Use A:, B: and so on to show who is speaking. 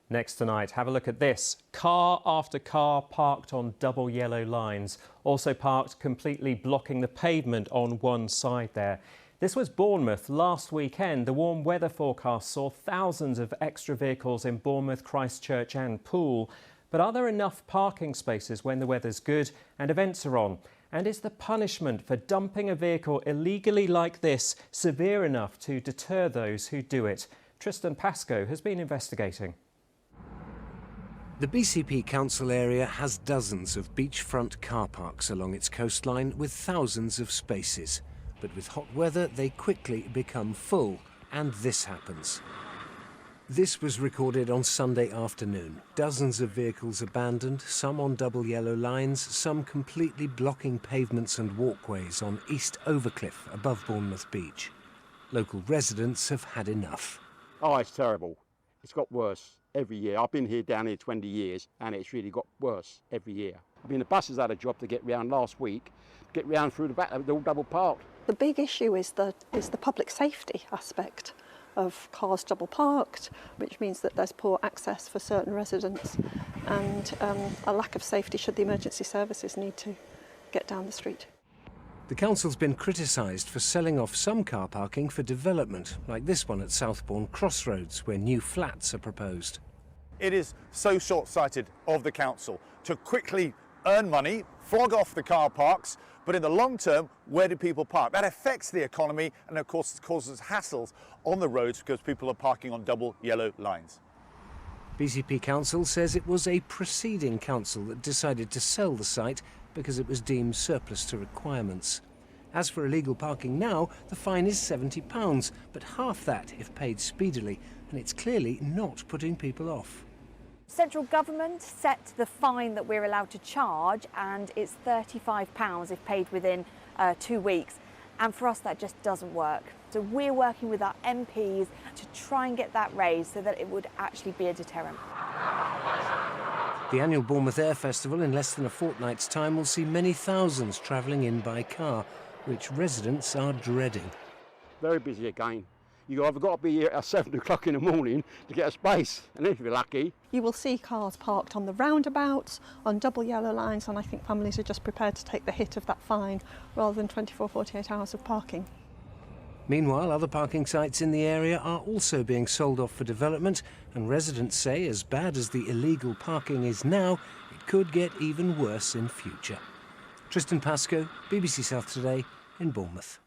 A: Next tonight, have a look at this. Car after car parked on double yellow lines, also parked completely blocking the pavement on one side there. This was Bournemouth last weekend. The warm weather forecast saw thousands of extra vehicles in Bournemouth, Christchurch and Poole. But are there enough parking spaces when the weather's good and events are on? And is the punishment for dumping a vehicle illegally like this severe enough to deter those who do it? Tristan Pascoe has been investigating.
B: The BCP council area has dozens of beachfront car parks along its coastline with thousands of spaces. But with hot weather, they quickly become full, and this happens. This was recorded on Sunday afternoon. Dozens of vehicles abandoned, some on double yellow lines, some completely blocking pavements and walkways on East Overcliffe above Bournemouth Beach. Local residents have had enough.
C: Oh, it's terrible. It's got worse every year. I've been here down here 20 years and it's really got worse every year. I mean, the buses had a job to get round last week, get round through the back, they're all double parked.
D: The big issue is the public safety aspect of cars double parked, which means that there's poor access for certain residents and a lack of safety should the emergency services need to get down the street.
B: The council's been criticised for selling off some car parking for development, like this one at Southbourne Crossroads, where new flats are proposed.
E: It is so short-sighted of the council to quickly earn money, flog off the car parks, but in the long term, where do people park? That affects the economy and of course causes hassles on the roads because people are parking on double yellow lines.
B: BCP Council says it was a preceding council that decided to sell the site because it was deemed surplus to requirements. As for illegal parking now, the fine is £70, but half that if paid speedily, and it's clearly not putting people off.
F: Central government set the fine that we're allowed to charge, and it's £35 if paid within 2 weeks. And for us, that just doesn't work. So we're working with our MPs to try and get that raised so that it would actually be a deterrent.
B: The annual Bournemouth Air Festival in less than a fortnight's time will see many thousands travelling in by car, which residents are dreading.
C: Very busy again. You've either got to be here at 7 o'clock in the morning to get a space, and if you're lucky.
D: You will see cars parked on the roundabouts, on double yellow lines, and I think families are just prepared to take the hit of that fine rather than 24, 48 hours of parking.
B: Meanwhile, other parking sites in the area are also being sold off for development, and residents say as bad as the illegal parking is now, it could get even worse in future. Tristan Pascoe, BBC South Today in Bournemouth.